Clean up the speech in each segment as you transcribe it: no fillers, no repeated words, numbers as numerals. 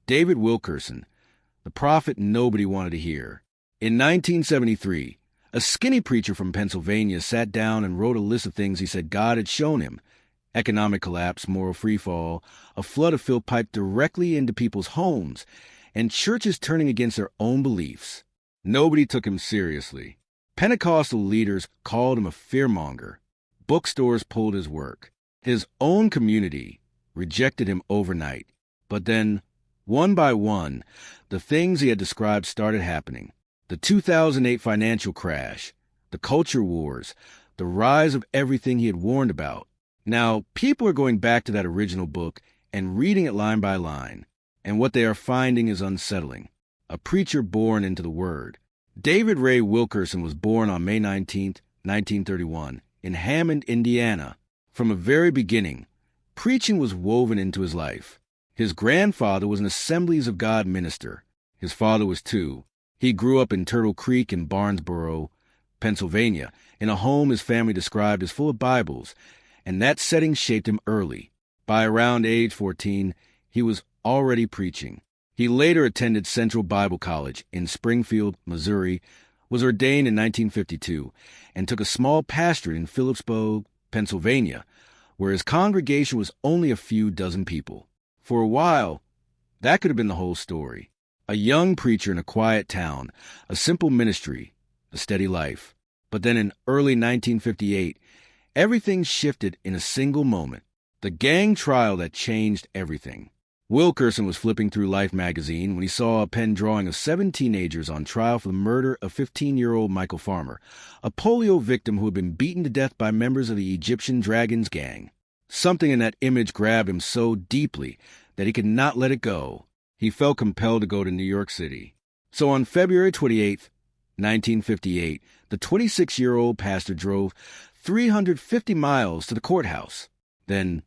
David Wilkerson, the prophet nobody wanted to hear. In 1973, a skinny preacher from Pennsylvania sat down and wrote a list of things he said God had shown him. Economic collapse, moral freefall, a flood of filth piped directly into people's homes, and churches turning against their own beliefs. Nobody took him seriously. Pentecostal leaders called him a fearmonger. Bookstores pulled his work. His own community rejected him overnight. But then, one by one, the things he had described started happening. The 2008 financial crash, the culture wars, the rise of everything he had warned about. Now, people are going back to that original book and reading it line by line, and what they are finding is unsettling. A preacher born into the Word. David Ray Wilkerson was born on May 19, 1931, in Hammond, Indiana. From the very beginning, preaching was woven into his life. His grandfather was an Assemblies of God minister. His father was too. He grew up in Turtle Creek in Barnesboro, Pennsylvania, in a home his family described as full of Bibles, and that setting shaped him early. By around age 14, he was already preaching. He later attended Central Bible College in Springfield, Missouri, was ordained in 1952, and took a small pastorate in Phillipsburg, Pennsylvania, where his congregation was only a few dozen people. For a while, that could have been the whole story. A young preacher in a quiet town, a simple ministry, a steady life. But then in early 1958, everything shifted in a single moment. The gang trial that changed everything. Wilkerson was flipping through Life magazine when he saw a pen drawing of 7 teenagers on trial for the murder of 15-year-old Michael Farmer, a polio victim who had been beaten to death by members of the Egyptian Dragons gang. Something in that image grabbed him so deeply that he could not let it go. He felt compelled to go to New York City. So on February 28, 1958, the 26-year-old pastor drove 350 miles to the courthouse. Then,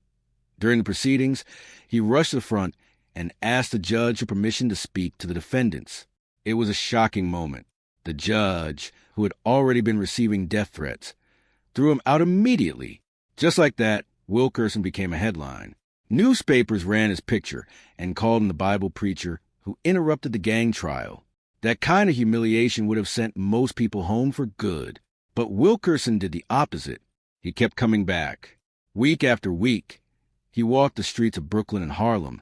during the proceedings, he rushed to the front and asked the judge for permission to speak to the defendants. It was a shocking moment. The judge, who had already been receiving death threats, threw him out immediately. Just like that, Wilkerson became a headline. Newspapers ran his picture and called him the Bible preacher who interrupted the gang trial. That kind of humiliation would have sent most people home for good. But Wilkerson did the opposite. He kept coming back. Week after week, he walked the streets of Brooklyn and Harlem,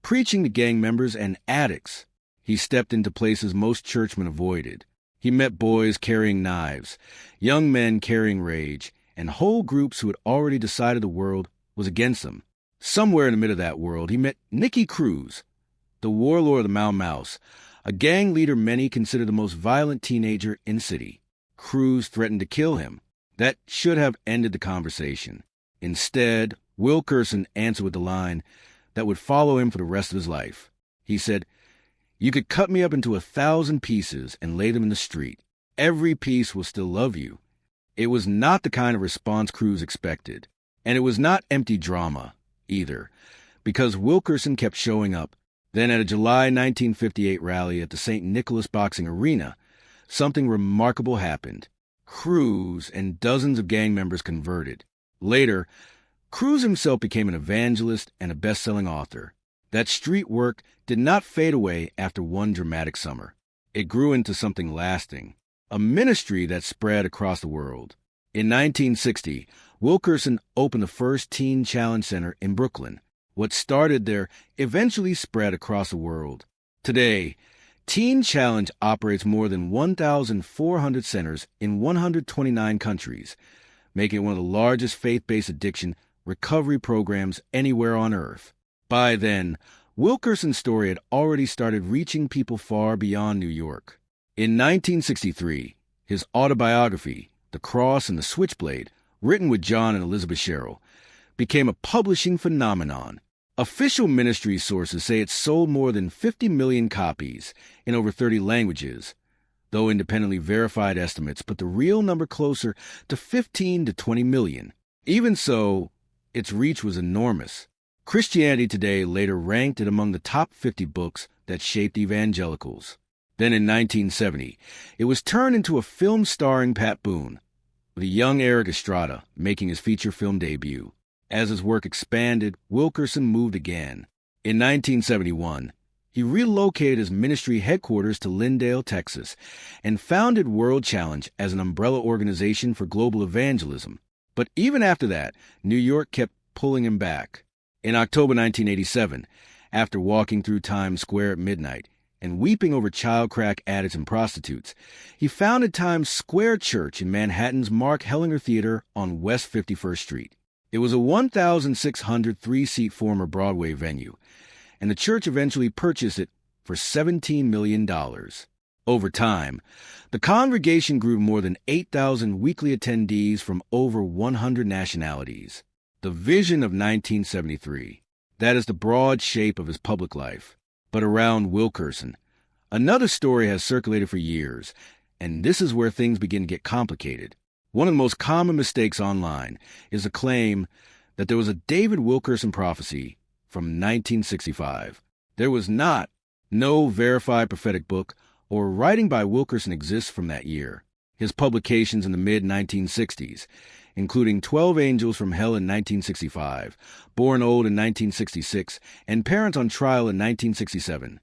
preaching to gang members and addicts. He stepped into places most churchmen avoided. He met boys carrying knives, young men carrying rage, and whole groups who had already decided the world was against them. Somewhere in the middle of that world, he met Nicky Cruz, the warlord of the Mau Maus, a gang leader many consider the most violent teenager in the city. Cruz threatened to kill him. That should have ended the conversation. Instead, Wilkerson answered with the line that would follow him for the rest of his life. He said, "You could cut me up into 1,000 pieces and lay them in the street. Every piece will still love you." It was not the kind of response Cruz expected. And it was not empty drama, either, because Wilkerson kept showing up. Then at a July 1958 rally at the St. Nicholas Boxing Arena, something remarkable happened. Cruz and dozens of gang members converted. Later, Cruz himself became an evangelist and a best-selling author. That street work did not fade away after one dramatic summer. It grew into something lasting, a ministry that spread across the world. In 1960, Wilkerson opened the first Teen Challenge Center in Brooklyn. What started there eventually spread across the world. Today, Teen Challenge operates more than 1,400 centers in 129 countries, making it one of the largest faith-based addiction recovery programs anywhere on earth. By then, Wilkerson's story had already started reaching people far beyond New York. In 1963, his autobiography, The Cross and the Switchblade, written with John and Elizabeth Sherrill, became a publishing phenomenon. Official ministry sources say it sold more than 50 million copies in over 30 languages, though independently verified estimates put the real number closer to 15 to 20 million. Even so, its reach was enormous. Christianity Today later ranked it among the top 50 books that shaped evangelicals. Then in 1970, it was turned into a film starring Pat Boone, with a young Eric Estrada making his feature film debut. As his work expanded, Wilkerson moved again. In 1971, He relocated his ministry headquarters to Lindale, Texas, and founded World Challenge as an umbrella organization for global evangelism. But even after that, New York kept pulling him back. In October 1987, after walking through Times Square at midnight and weeping over child crack addicts and prostitutes, he founded Times Square Church in Manhattan's Mark Hellinger Theater on West 51st Street. It was a 1,600 three-seat former Broadway venue, and the church eventually purchased it for $17 million. Over time, the congregation grew more than 8,000 weekly attendees from over 100 nationalities. The vision of 1973, that is the broad shape of his public life. But around Wilkerson, another story has circulated for years, and this is where things begin to get complicated. One of the most common mistakes online is the claim that there was a David Wilkerson prophecy from 1965. There was not. No verified prophetic book or writing by Wilkerson exists from that year. His publications in the mid-1960s, including 12 Angels from Hell in 1965, Born Old in 1966, and Parents on Trial in 1967,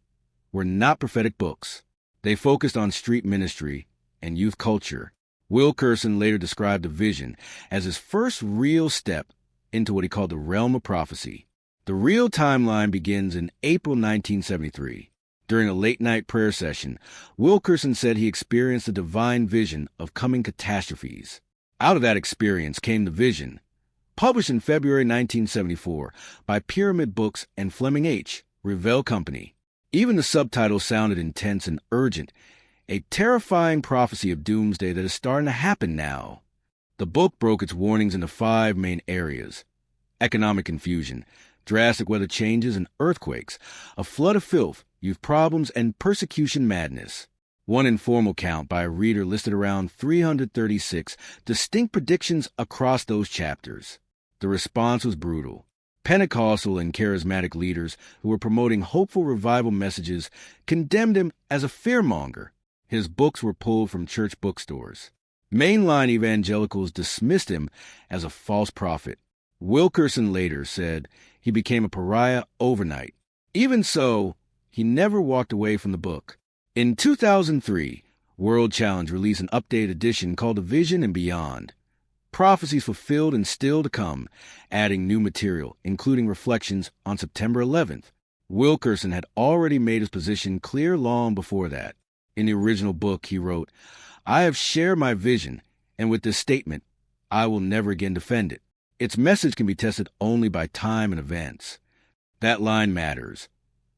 were not prophetic books. They focused on street ministry and youth culture. Wilkerson later described the vision as his first real step into what he called the realm of prophecy. The real timeline begins in April 1973. During a late-night prayer session, Wilkerson said he experienced a divine vision of coming catastrophes. Out of that experience came the vision, published in February 1974 by Pyramid Books and Fleming H. Revell Company. Even the subtitle sounded intense and urgent, a terrifying prophecy of doomsday that is starting to happen now. The book broke its warnings into 5 main areas: economic confusion, drastic weather changes and earthquakes, a flood of filth, youth problems, and persecution madness. One informal count by a reader listed around 336 distinct predictions across those chapters. The response was brutal. Pentecostal and charismatic leaders who were promoting hopeful revival messages condemned him as a fearmonger. His books were pulled from church bookstores. Mainline evangelicals dismissed him as a false prophet. Wilkerson later said he became a pariah overnight. Even so, he never walked away from the book. In 2003, World Challenge released an updated edition called The Vision and Beyond. Prophecies fulfilled and still to come, adding new material, including reflections on September 11th. Wilkerson had already made his position clear long before that. In the original book, he wrote, "I have shared my vision, and with this statement, I will never again defend it. Its message can be tested only by time and events." That line matters,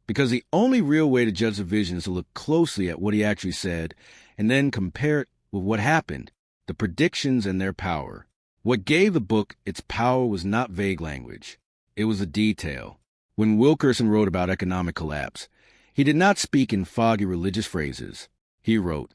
because the only real way to judge the vision is to look closely at what he actually said and then compare it with what happened, the predictions and their power. What gave the book its power was not vague language. It was the detail. When Wilkerson wrote about economic collapse, he did not speak in foggy religious phrases. He wrote,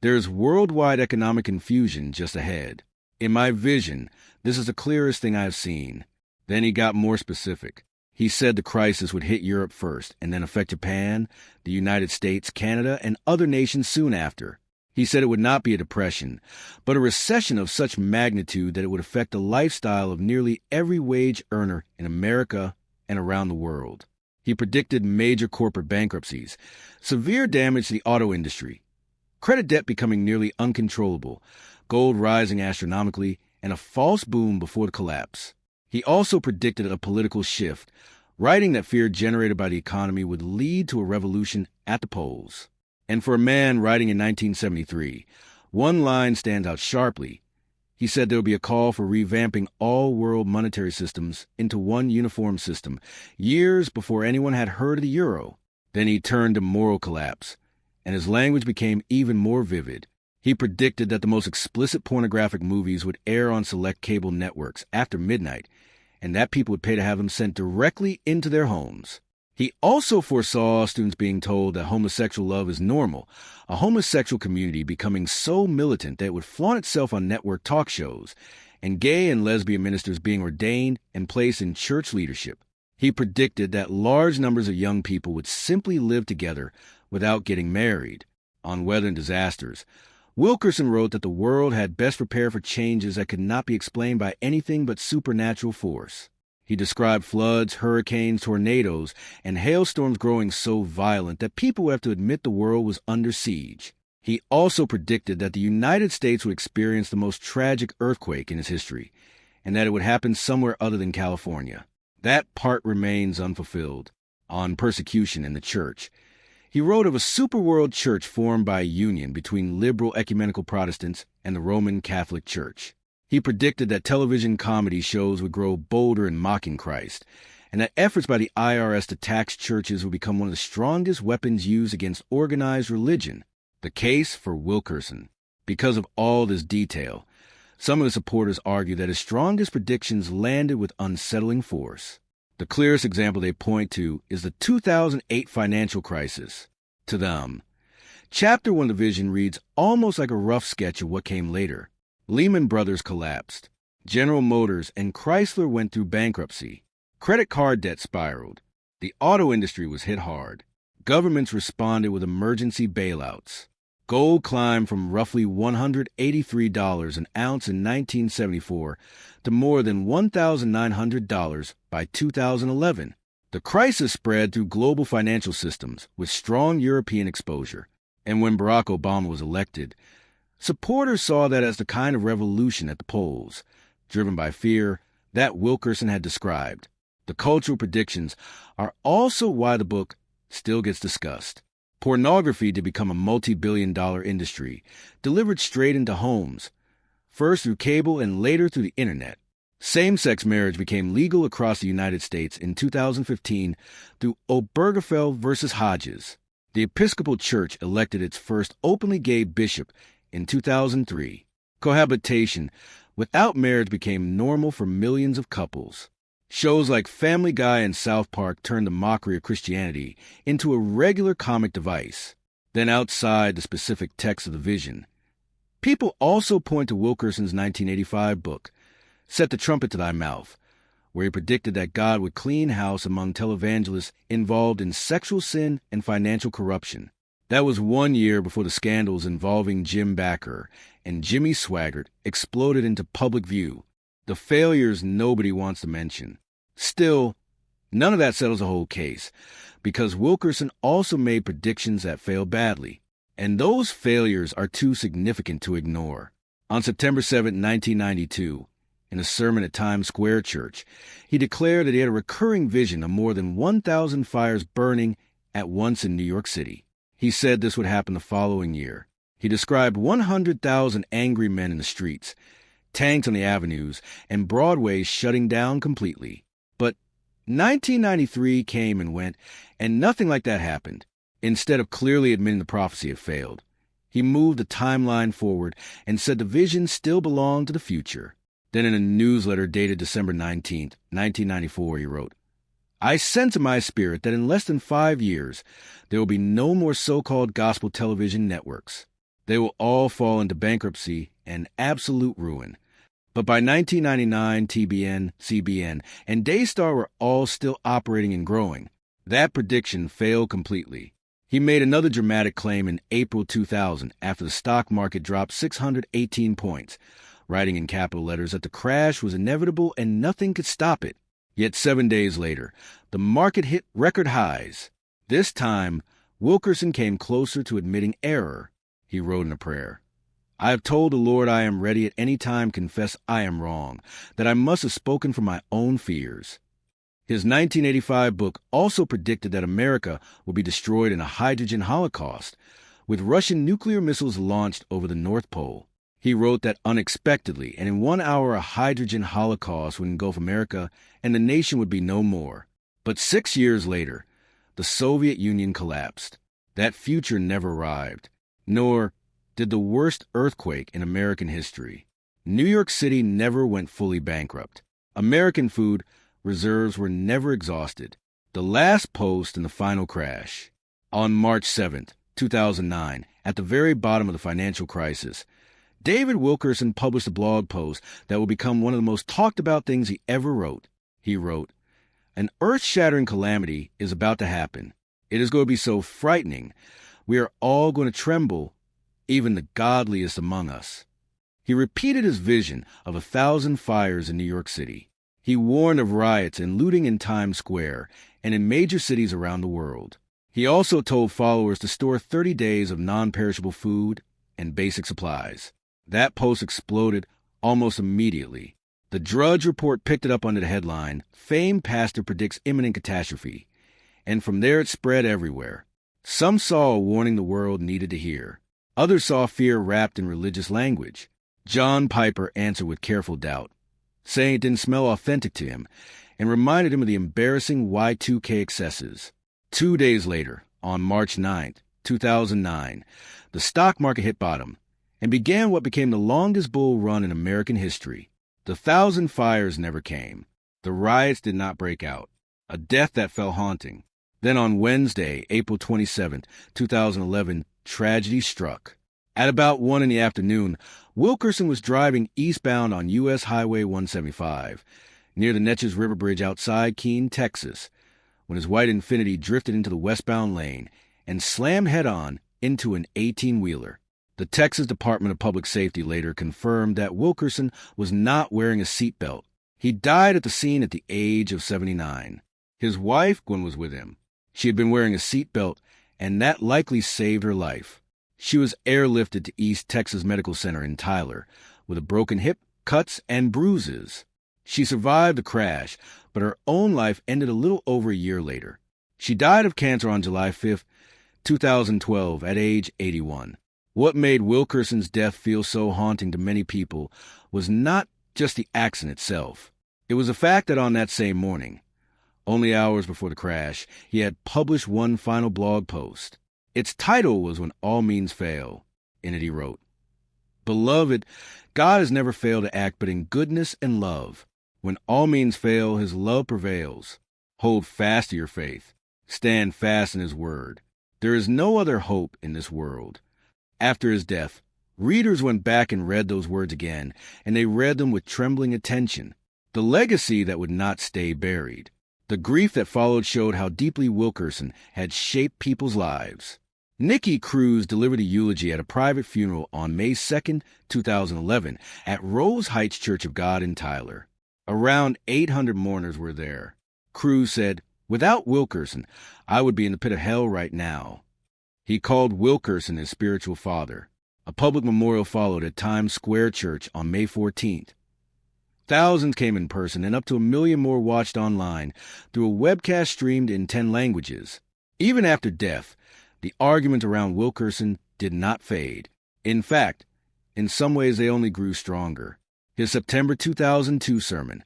"There is worldwide economic confusion just ahead. In my vision, this is the clearest thing I have seen." Then he got more specific. He said the crisis would hit Europe first and then affect Japan, the United States, Canada, and other nations soon after. He said it would not be a depression, but a recession of such magnitude that it would affect the lifestyle of nearly every wage earner in America and around the world. He predicted major corporate bankruptcies, severe damage to the auto industry, credit debt becoming nearly uncontrollable, gold rising astronomically, and a false boom before the collapse. He also predicted a political shift, writing that fear generated by the economy would lead to a revolution at the polls. And for a man writing in 1973, one line stands out sharply. He said there would be a call for revamping all world monetary systems into one uniform system, years before anyone had heard of the euro. Then he turned to moral collapse, and his language became even more vivid. He predicted that the most explicit pornographic movies would air on select cable networks after midnight, and that people would pay to have them sent directly into their homes. He also foresaw students being told that homosexual love is normal, a homosexual community becoming so militant that it would flaunt itself on network talk shows, and gay and lesbian ministers being ordained and placed in church leadership. He predicted that large numbers of young people would simply live together without getting married. On weather and disasters, Wilkerson wrote that the world had best prepare for changes that could not be explained by anything but supernatural force. He described floods, hurricanes, tornadoes, and hailstorms growing so violent that people would have to admit the world was under siege. He also predicted that the United States would experience the most tragic earthquake in its history, and that it would happen somewhere other than California. That part remains unfulfilled, on persecution in the church. He wrote of a superworld church formed by a union between liberal ecumenical Protestants and the Roman Catholic Church. He predicted that television comedy shows would grow bolder in mocking Christ, and that efforts by the IRS to tax churches would become one of the strongest weapons used against organized religion. The case for Wilkerson. Because of all this detail, some of the supporters argue that his strongest predictions landed with unsettling force. The clearest example they point to is the 2008 financial crisis. To them, Chapter 1 of the vision reads almost like a rough sketch of what came later. Lehman Brothers collapsed. General Motors and Chrysler went through bankruptcy. Credit card debt spiraled. The auto industry was hit hard. Governments responded with emergency bailouts. Gold climbed from roughly $183 an ounce in 1974 to more than $1,900 by 2011. The crisis spread through global financial systems with strong European exposure. And when Barack Obama was elected, supporters saw that as the kind of revolution at the polls, driven by fear, that Wilkerson had described. The cultural predictions are also why the book still gets discussed. Pornography did become a multi-billion-dollar industry, delivered straight into homes, first through cable and later through the internet. Same-sex marriage became legal across the United States in 2015 through Obergefell versus Hodges. The Episcopal Church elected its first openly gay bishop in 2003. Cohabitation without marriage became normal for millions of couples. Shows like Family Guy and South Park turned the mockery of Christianity into a regular comic device. Then outside the specific text of the vision, people also point to Wilkerson's 1985 book, Set the Trumpet to Thy Mouth, where he predicted that God would clean house among televangelists involved in sexual sin and financial corruption. That was 1 year before the scandals involving Jim Bakker and Jimmy Swaggart exploded into public view, the failures nobody wants to mention. Still, none of that settles the whole case, because Wilkerson also made predictions that failed badly, and those failures are too significant to ignore. On September 7, 1992, in a sermon at Times Square Church, he declared that he had a recurring vision of more than 1,000 fires burning at once in New York City. He said this would happen the following year. He described 100,000 angry men in the streets, tanks on the avenues, and Broadway shutting down completely. But 1993 came and went, and nothing like that happened. Instead of clearly admitting the prophecy had failed, he moved the timeline forward and said the vision still belonged to the future. Then in a newsletter dated December 19, 1994, he wrote, I sense in my spirit that in less than 5 years, there will be no more so-called gospel television networks. They will all fall into bankruptcy and absolute ruin. But by 1999, TBN, CBN, and Daystar were all still operating and growing. That prediction failed completely. He made another dramatic claim in April 2000 after the stock market dropped 618 points, writing in capital letters that the crash was inevitable and nothing could stop it. Yet 7 days later, the market hit record highs. This time, Wilkerson came closer to admitting error. He wrote in a prayer, I have told the Lord I am ready at any time confess I am wrong, that I must have spoken from my own fears. His 1985 book also predicted that America would be destroyed in a hydrogen holocaust, with Russian nuclear missiles launched over the North Pole. He wrote that unexpectedly, and in 1 hour a hydrogen holocaust would engulf America and the nation would be no more. But 6 years later, the Soviet Union collapsed. That future never arrived, nor did the worst earthquake in American history. New York City never went fully bankrupt. American food reserves were never exhausted. The last post in the final crash. On March 7, 2009, at the very bottom of the financial crisis, David Wilkerson published a blog post that will become one of the most talked about things he ever wrote. He wrote, An earth-shattering calamity is about to happen. It is going to be so frightening. We are all going to tremble, even the godliest among us. He repeated his vision of 1,000 fires in New York City. He warned of riots and looting in Times Square and in major cities around the world. He also told followers to store 30 days of non-perishable food and basic supplies. That post exploded almost immediately. The Drudge Report picked it up under the headline, "Famed Pastor Predicts Imminent Catastrophe," and from there it spread everywhere. Some saw a warning the world needed to hear. Others saw fear wrapped in religious language. John Piper answered with careful doubt, saying it didn't smell authentic to him, and reminded him of the embarrassing Y2K excesses. 2 days later, on March 9, 2009, the stock market hit bottom and began what became the longest bull run in American history. The 1,000 fires never came. The riots did not break out. A death that fell haunting. Then on Wednesday, April 27, 2011, tragedy struck. At about 1 in the afternoon, Wilkerson was driving eastbound on U.S. Highway 175, near the Neches River Bridge outside Keene, Texas, when his white Infiniti drifted into the westbound lane and slammed head-on into an 18-wheeler. The Texas Department of Public Safety later confirmed that Wilkerson was not wearing a seatbelt. He died at the scene at the age of 79. His wife, Gwen, was with him. She had been wearing a seatbelt, and that likely saved her life. She was airlifted to East Texas Medical Center in Tyler with a broken hip, cuts, and bruises. She survived the crash, but her own life ended a little over a year later. She died of cancer on July 5, 2012, at age 81. What made Wilkerson's death feel so haunting to many people was not just the accident itself. It was the fact that on that same morning, only hours before the crash, he had published one final blog post. Its title was "When All Means Fail." In it he wrote, "Beloved, God has never failed to act but in goodness and love. When all means fail, his love prevails. Hold fast to your faith. Stand fast in his word. There is no other hope in this world." After his death, readers went back and read those words again, and they read them with trembling attention. The legacy that would not stay buried. The grief that followed showed how deeply Wilkerson had shaped people's lives. Nikki Cruz delivered a eulogy at a private funeral on May 2, 2011, at Rose Heights Church of God in Tyler. Around 800 mourners were there. Cruz said, "Without Wilkerson, I would be in the pit of hell right now." He called Wilkerson his spiritual father. A public memorial followed at Times Square Church on May 14th. Thousands came in person, and up to 1 million more watched online through a webcast streamed in 10 languages. Even after death, the arguments around Wilkerson did not fade. In fact, in some ways they only grew stronger. His September 2002 sermon,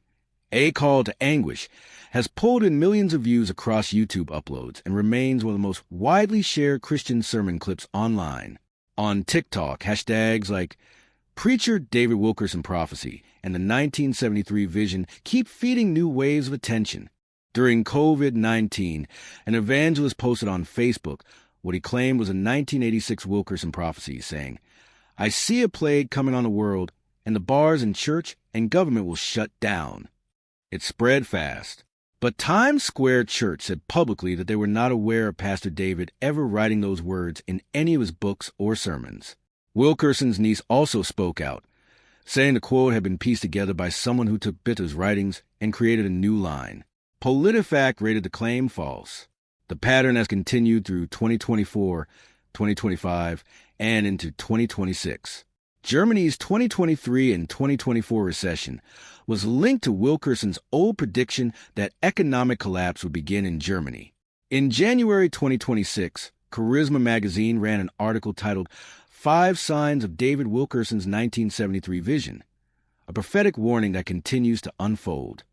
"A Call to Anguish," has pulled in millions of views across YouTube uploads and remains one of the most widely shared Christian sermon clips online. On TikTok, hashtags like Preacher David Wilkerson Prophecy and the 1973 Vision keep feeding new waves of attention. During COVID-19, an evangelist posted on Facebook what he claimed was a 1986 Wilkerson prophecy, saying, "I see a plague coming on the world, and the bars in church and government will shut down." It spread fast. But Times Square Church said publicly that they were not aware of Pastor David ever writing those words in any of his books or sermons. Wilkerson's niece also spoke out, saying the quote had been pieced together by someone who took bits of his writings and created a new line. PolitiFact rated the claim false. The pattern has continued through 2024, 2025, and into 2026. Germany's 2023 and 2024 recession was linked to Wilkerson's old prediction that economic collapse would begin in Germany. In January 2026, Charisma magazine ran an article titled 5 Signs of David Wilkerson's 1973 Vision, a prophetic warning that continues to unfold.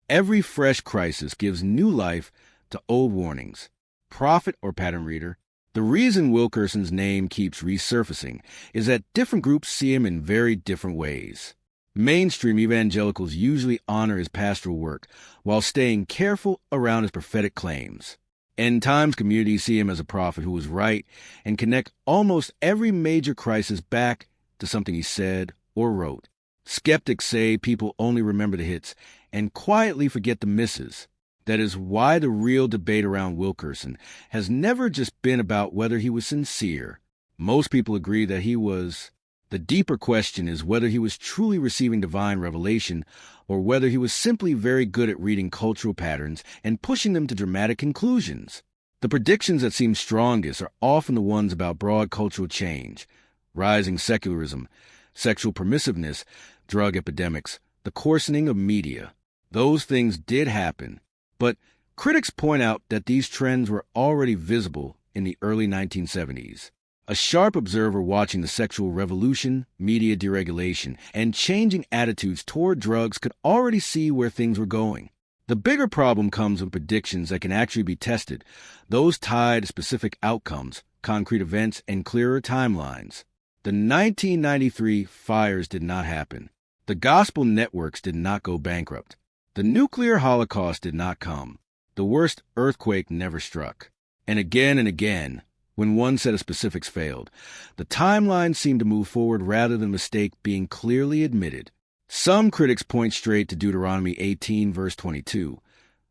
Every fresh crisis gives new life to old warnings. Prophet or pattern reader, the reason Wilkerson's name keeps resurfacing is that different groups see him in very different ways. Mainstream evangelicals usually honor his pastoral work while staying careful around his prophetic claims. End times communities see him as a prophet who was right and connect almost every major crisis back to something he said or wrote. Skeptics say people only remember the hits and quietly forget the misses. That is why the real debate around Wilkerson has never just been about whether he was sincere. Most people agree that he was The deeper question is whether he was truly receiving divine revelation or whether he was simply very good at reading cultural patterns and pushing them to dramatic conclusions. The predictions that seem strongest are often the ones about broad cultural change, rising secularism, sexual permissiveness, drug epidemics, the coarsening of media. Those things did happen, but critics point out that these trends were already visible in the early 1970s. A sharp observer watching the sexual revolution, media deregulation, and changing attitudes toward drugs could already see where things were going. The bigger problem comes with predictions that can actually be tested, those tied to specific outcomes, concrete events, and clearer timelines. The 1993 fires did not happen. The gospel networks did not go bankrupt. The nuclear holocaust did not come. The worst earthquake never struck. And again, when one set of specifics failed, the timeline seemed to move forward rather than mistake being clearly admitted. Some critics point straight to Deuteronomy 18, verse 22,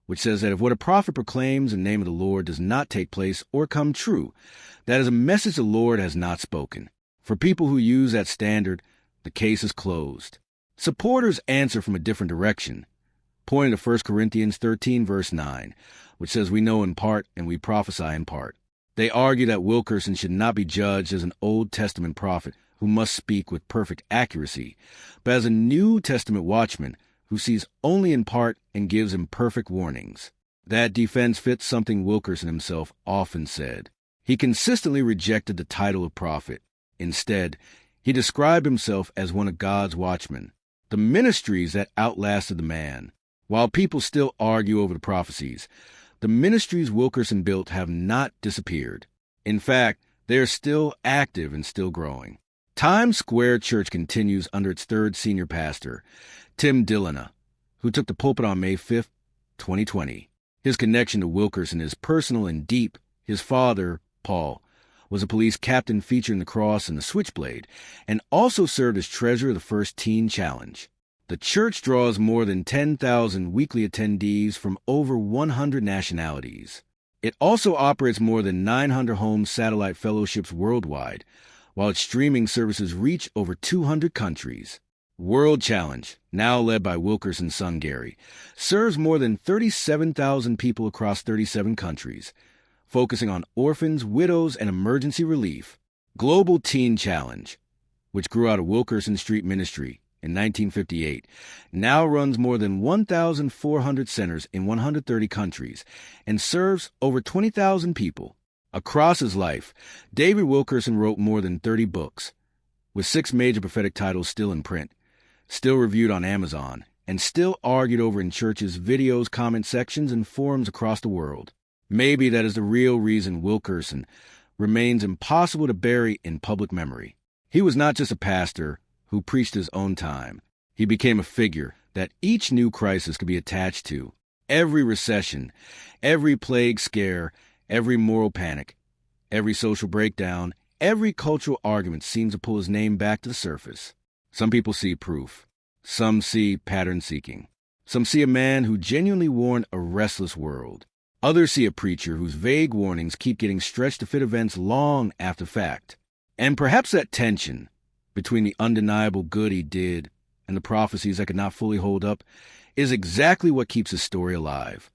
which says that if what a prophet proclaims in the name of the Lord does not take place or come true, that is a message the Lord has not spoken. For people who use that standard, the case is closed. Supporters answer from a different direction, pointing to 1 Corinthians 13, verse 9, which says we know in part and we prophesy in part. They argue that Wilkerson should not be judged as an Old Testament prophet who must speak with perfect accuracy, but as a New Testament watchman who sees only in part and gives imperfect warnings. That defense fits something Wilkerson himself often said. He consistently rejected the title of prophet. Instead, he described himself as one of God's watchmen, the ministries that outlasted the man. While people still argue over the prophecies, the ministries Wilkerson built have not disappeared. In fact, they are still active and still growing. Times Square Church continues under its third senior pastor, Tim Dillana, who took the pulpit on May 5, 2020. His connection to Wilkerson is personal and deep. His father, Paul, was a police captain featuring the cross and the switchblade, and also served as treasurer of the first Teen Challenge. The church draws more than 10,000 weekly attendees from over 100 nationalities. It also operates more than 900 home satellite fellowships worldwide, while its streaming services reach over 200 countries. World Challenge, now led by Wilkerson's son Gary, serves more than 37,000 people across 37 countries, focusing on orphans, widows, and emergency relief. Global Teen Challenge, which grew out of Wilkerson Street Ministry in 1958, now runs more than 1,400 centers in 130 countries and serves over 20,000 people. Across his life, David Wilkerson wrote more than 30 books, with 6 major prophetic titles still in print, still reviewed on Amazon, and still argued over in churches, videos, comment sections, and forums across the world. Maybe that is the real reason Wilkerson remains impossible to bury in public memory. He was not just a pastor who preached his own time. He became a figure that each new crisis could be attached to. Every recession, every plague scare, every moral panic, every social breakdown, every cultural argument seems to pull his name back to the surface. Some people see proof. Some see pattern seeking. Some see a man who genuinely warned a restless world. Others see a preacher whose vague warnings keep getting stretched to fit events long after fact. And perhaps that tension between the undeniable good he did and the prophecies that could not fully hold up is exactly what keeps his story alive.